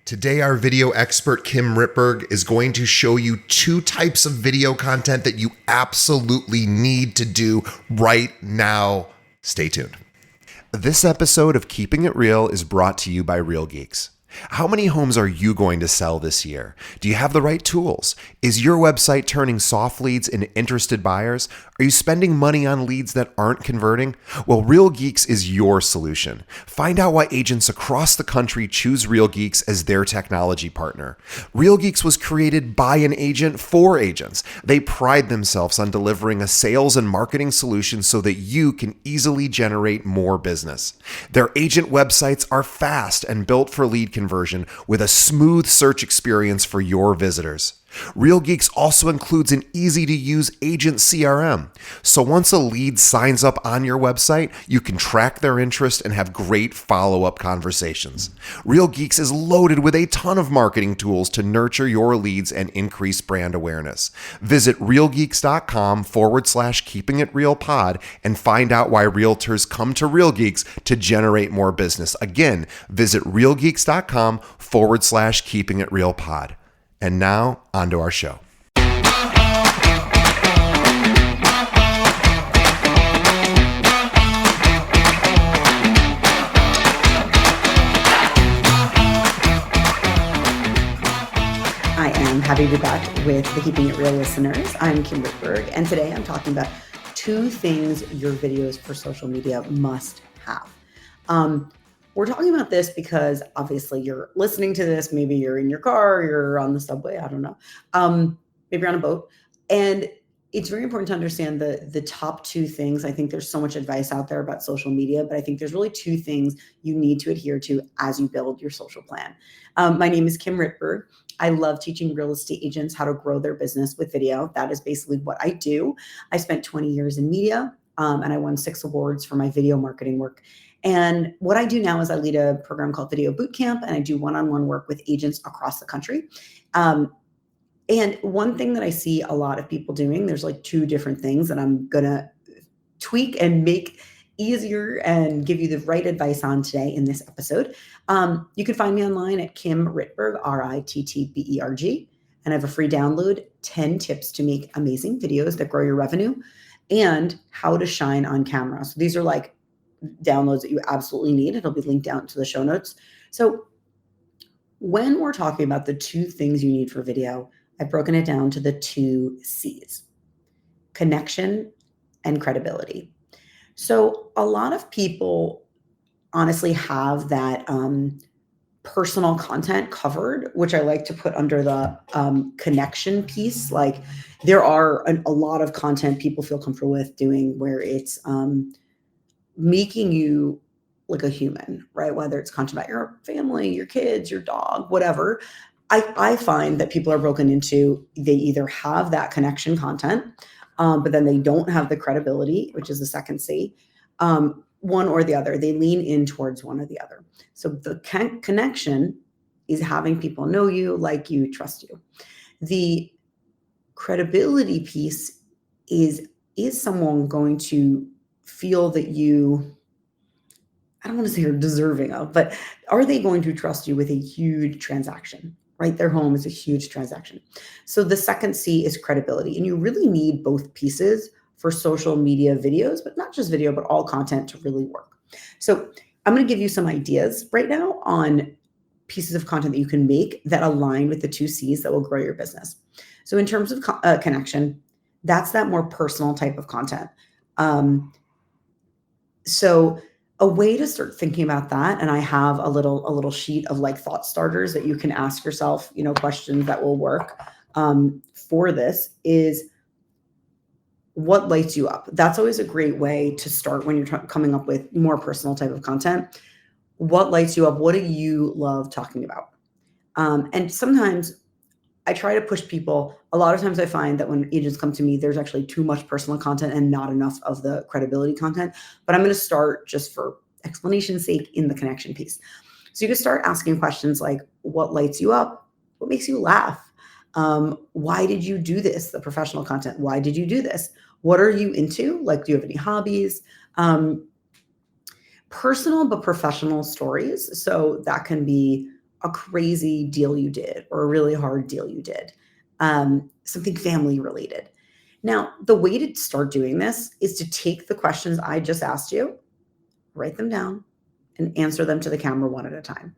Today, our video expert, Kim Ritberg, is going to show you 2 types of video content that you absolutely need to do right now. Stay tuned. This episode of Keeping It Real is brought to you by Real Geeks. How many homes are you going to sell this year? Do you have the right tools? Is your website turning soft leads into interested buyers? Are you spending money on leads that aren't converting? Well, Real Geeks is your solution. Find out why agents across the country choose Real Geeks as their technology partner. Real Geeks was created by an agent for agents. They pride themselves on delivering a sales and marketing solution so that you can easily generate more business. Their agent websites are fast and built for lead conversion with a smooth search experience for your visitors. Real Geeks also includes an easy-to-use agent CRM. So once a lead signs up on your website, you can track their interest and have great follow-up conversations. Real Geeks is loaded with a ton of marketing tools to nurture your leads and increase brand awareness. Visit realgeeks.com/keepingitrealpod and find out why realtors come to Real Geeks to generate more business. Again, visit realgeeks.com/keepingitrealpod. And now, on to our show. I am happy to be back with the Keeping It Real listeners. I'm Kim Ritberg, and today I'm talking about 2 things your videos for social media must have. We're talking about this because obviously you're listening to this. Maybe you're in your car, you're on the subway, I don't know. Maybe you're on a boat. And it's very important to understand the top 2 things. I think there's so much advice out there about social media, but I think there's really 2 things you need to adhere to as you build your social plan. My name is Kim Ritberg. I love teaching real estate agents how to grow their business with video. That is basically what I do. I spent 20 years in media, and I won 6 awards for my video marketing work. And what I do now is I lead a program called Video Bootcamp, and I do one-on-one work with agents across the country. And one thing that I see a lot of people doing, there's like 2 different things that I'm going to tweak and make easier and give you the right advice on today in this episode. You can find me online at Kim Ritberg, Rittberg, and I have a free download, 10 tips to make amazing videos that grow your revenue and how to shine on camera. So these are like downloads that you absolutely need. It'll be linked down to the show notes. So when we're talking about the 2 things you need for video, I've broken it down to the 2 C's: connection and credibility. So a lot of people honestly have that personal content covered, which I like to put under the connection piece. Like there are a lot of content people feel comfortable with doing where it's making you like a human, right? Whether it's content about your family, your kids, your dog, whatever. I find that people are broken into, they either have that connection content, but then they don't have the credibility, which is the second C, one or the other. They lean in towards one or the other. So the connection is having people know you, like you, trust you. The credibility piece is someone going to feel that you, I don't want to say you're deserving of, but are they going to trust you with a huge transaction, right? Their home is a huge transaction. So the second C is credibility. And you really need both pieces for social media videos, but not just video, but all content to really work. So I'm going to give you some ideas right now on pieces of content that you can make that align with the 2 C's that will grow your business. So in terms of connection, that's that more personal type of content. So a way to start thinking about that, and I have a little sheet of like thought starters that you can ask yourself, questions that will work for this, is what lights you up. That's always a great way to start when you're coming up with more personal type of content. What lights you up? What do you love talking about? And sometimes I try to push people. A lot of times I find that when agents come to me, there's actually too much personal content and not enough of the credibility content. But I'm going to start, just for explanation's sake, in the connection piece. So you can start asking questions like, what lights you up? What makes you laugh? Why did you do this? The professional content. Why did you do this? What are you into? Like, do you have any hobbies? Personal but professional stories. So that can be a crazy deal you did or a really hard deal you did, something family related. Now, the way to start doing this is to take the questions I just asked you, write them down, and answer them to the camera one at a time.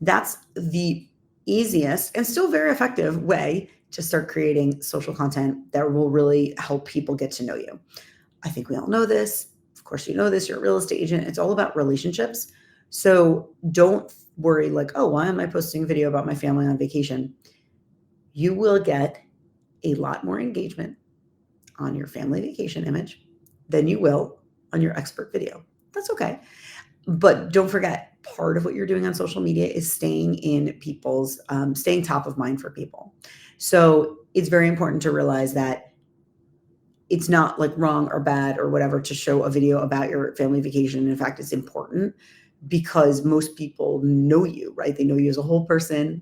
That's the easiest and still very effective way to start creating social content that will really help people get to know you. I think we all know this. Of course, you know this. You're a real estate agent. It's all about relationships. So don't worry, like, oh, why am I posting a video about my family on vacation? You will get a lot more engagement on your family vacation image than you will on your expert video. That's okay. But don't forget, part of what you're doing on social media is staying in people's, staying top of mind for people. So it's very important to realize that it's not like wrong or bad or whatever to show a video about your family vacation. In fact, it's important because most people know you, right? They know you as a whole person,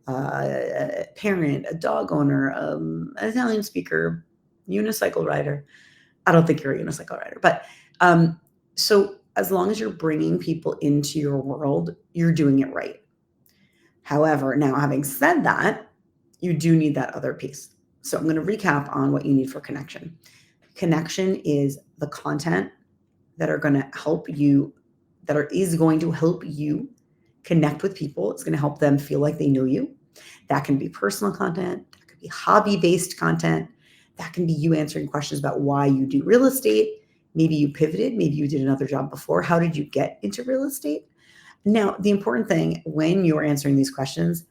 a parent, a dog owner, an Italian speaker, unicycle rider. I don't think you're a unicycle rider, but so as long as you're bringing people into your world, you're doing it right. However, now having said that, you do need that other piece. So I'm going to recap on what you need for connection. Connection is the content that are going to help you, is going to help you connect with people. It's going to help them feel like they know you. That can be personal content. That could be hobby-based content. That can be you answering questions about why you do real estate. Maybe you pivoted. Maybe you did another job before. How did you get into real estate? Now, the important thing when you're answering these questions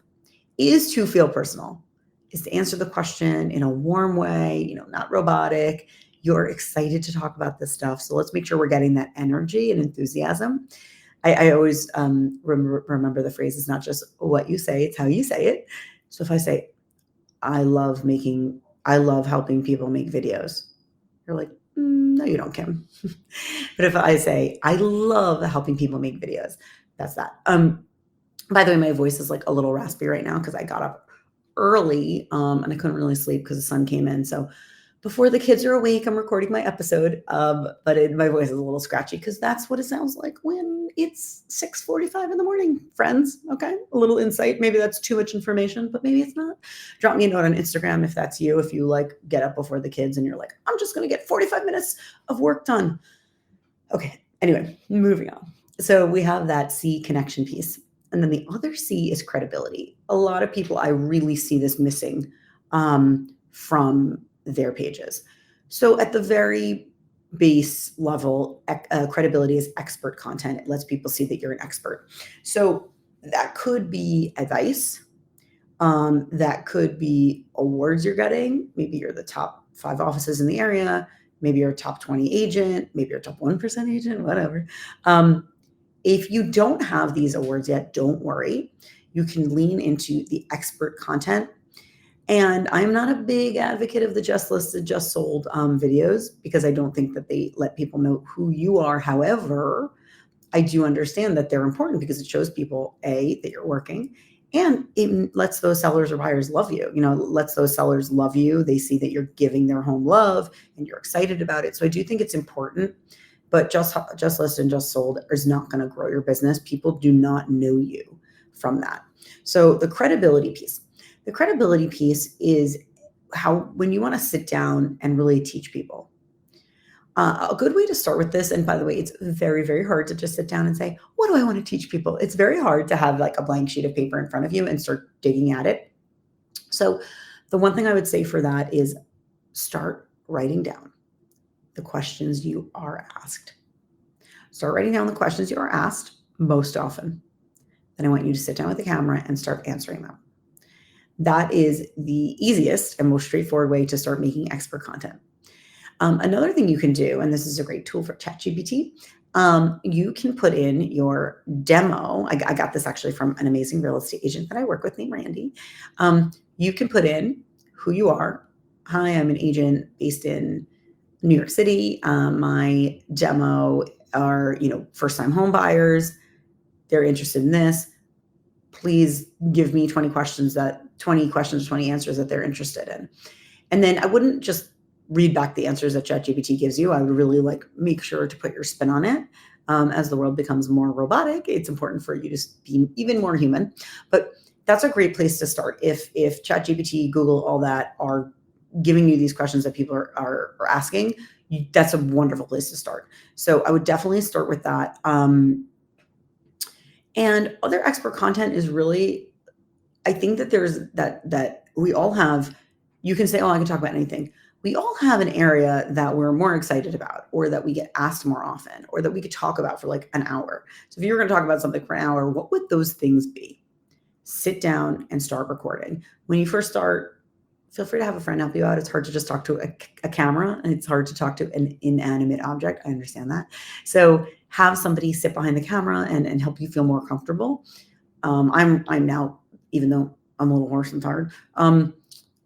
is to feel personal, is to answer the question in a warm way, not robotic. You're excited to talk about this stuff. So let's make sure we're getting that energy and enthusiasm. I always remember the phrase, it's not just what you say, it's how you say it. So if I say, I love helping people make videos, you're like, no, you don't, Kim. But if I say, I love helping people make videos, that's that. By the way, my voice is like a little raspy right now because I got up early and I couldn't really sleep because the sun came in. So before the kids are awake, I'm recording my episode, but my voice is a little scratchy because that's what it sounds like when it's 6:45 in the morning, friends. Okay, a little insight. Maybe that's too much information, but maybe it's not. Drop me a note on Instagram if that's you, if you like get up before the kids and you're like, I'm just going to get 45 minutes of work done. Okay, anyway, moving on. So we have that C, connection piece. And then the other C is credibility. A lot of people, I really see this missing from their pages. So at the very base level, credibility is expert content. It lets people see that you're an expert. So that could be advice. That could be awards you're getting. Maybe you're the top 5 offices in the area. Maybe you're a top 20 agent. Maybe you're a top 1% agent, whatever. If you don't have these awards yet, don't worry. You can lean into the expert content. And I'm not a big advocate of the just listed, just sold videos because I don't think that they let people know who you are. However, I do understand that they're important because it shows people, A, that you're working, and it lets those sellers or buyers love you. Lets those sellers love you. They see that you're giving their home love and you're excited about it. So I do think it's important. But just listed and just sold is not going to grow your business. People do not know you from that. So the credibility piece. The credibility piece is when you want to sit down and really teach people. A good way to start with this, and by the way, it's very, very hard to just sit down and say, what do I want to teach people? It's very hard to have like a blank sheet of paper in front of you and start digging at it. So the one thing I would say for that is start writing down the questions you are asked. Start writing down the questions you are asked most often. Then I want you to sit down with the camera and start answering them. That is the easiest and most straightforward way to start making expert content. Another thing you can do, and this is a great tool for ChatGPT, you can put in your demo. I got this actually from an amazing real estate agent that I work with named Randy. You can put in who you are. Hi, I'm an agent based in New York City. My demo are, first-time home buyers. They're interested in this. Please give me 20 questions, 20 answers that they're interested in. And then I wouldn't just read back the answers that ChatGPT gives you. I would really make sure to put your spin on it. As the world becomes more robotic, it's important for you to be even more human. But that's a great place to start. If ChatGPT, Google, all that are giving you these questions that people are asking, that's a wonderful place to start. So I would definitely start with that. And other expert content is really, I think that there's that we all have. You can say, oh, I can talk about anything. We all have an area that we're more excited about, or that we get asked more often, or that we could talk about for like an hour. So if you were going to talk about something for an hour, what would those things be? Sit down and start recording. When you first start, feel free to have a friend help you out. It's hard to just talk to a camera, and it's hard to talk to an inanimate object. I understand that. So have somebody sit behind the camera and help you feel more comfortable. I'm now, even though I'm a little hoarse and tired,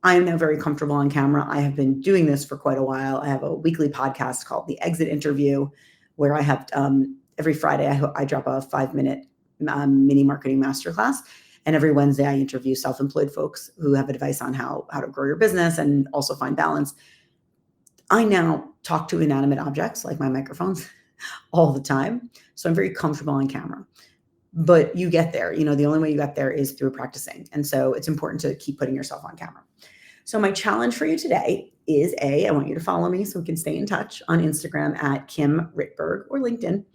I am now very comfortable on camera. I have been doing this for quite a while. I have a weekly podcast called The Exit Interview, where I have every Friday I drop a 5-minute mini marketing masterclass. And every Wednesday I interview self-employed folks who have advice on how to grow your business and also find balance. I now talk to inanimate objects like my microphones all the time. So I'm very comfortable on camera. But you get there, the only way you get there is through practicing. And so it's important to keep putting yourself on camera. So my challenge for you today is I want you to follow me so we can stay in touch on Instagram at Kim Rittberg or LinkedIn.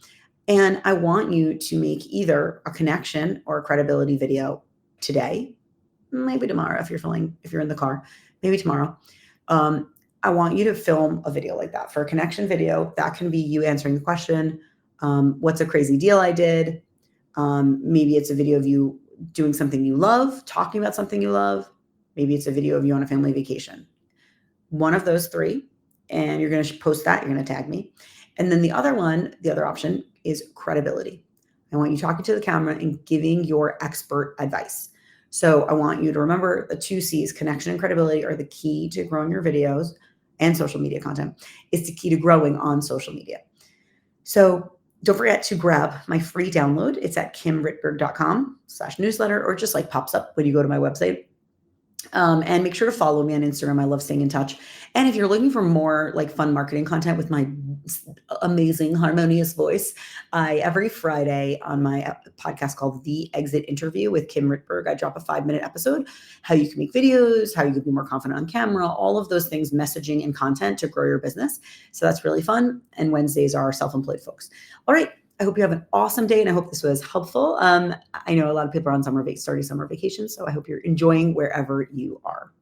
And I want you to make either a connection or a credibility video today, maybe tomorrow if you're in the car, maybe tomorrow. I want you to film a video like that. For a connection video, that can be you answering the question, what's a crazy deal I did? Maybe it's a video of you doing something you love, talking about something you love. Maybe it's a video of you on a family vacation. One of those three, and you're going to post that. You're going to tag me. And then the other option is credibility. I want you talking to the camera and giving your expert advice. So I want you to remember the 2 C's, connection and credibility, are the key to growing your videos and social media content. It's the key to growing on social media. So don't forget to grab my free download. It's at kimrittberg.com/newsletter, or just like pops up when you go to my website. And make sure to follow me on Instagram. I love staying in touch. And if you're looking for more like fun marketing content with my amazing harmonious voice, every Friday on my podcast called The Exit Interview with Kim Rittberg, I drop a 5-minute episode, how you can make videos, how you can be more confident on camera, all of those things, messaging and content to grow your business. So that's really fun. And Wednesdays are self-employed folks. All right. I hope you have an awesome day, and I hope this was helpful. I know a lot of people are on starting summer vacation, so I hope you're enjoying wherever you are.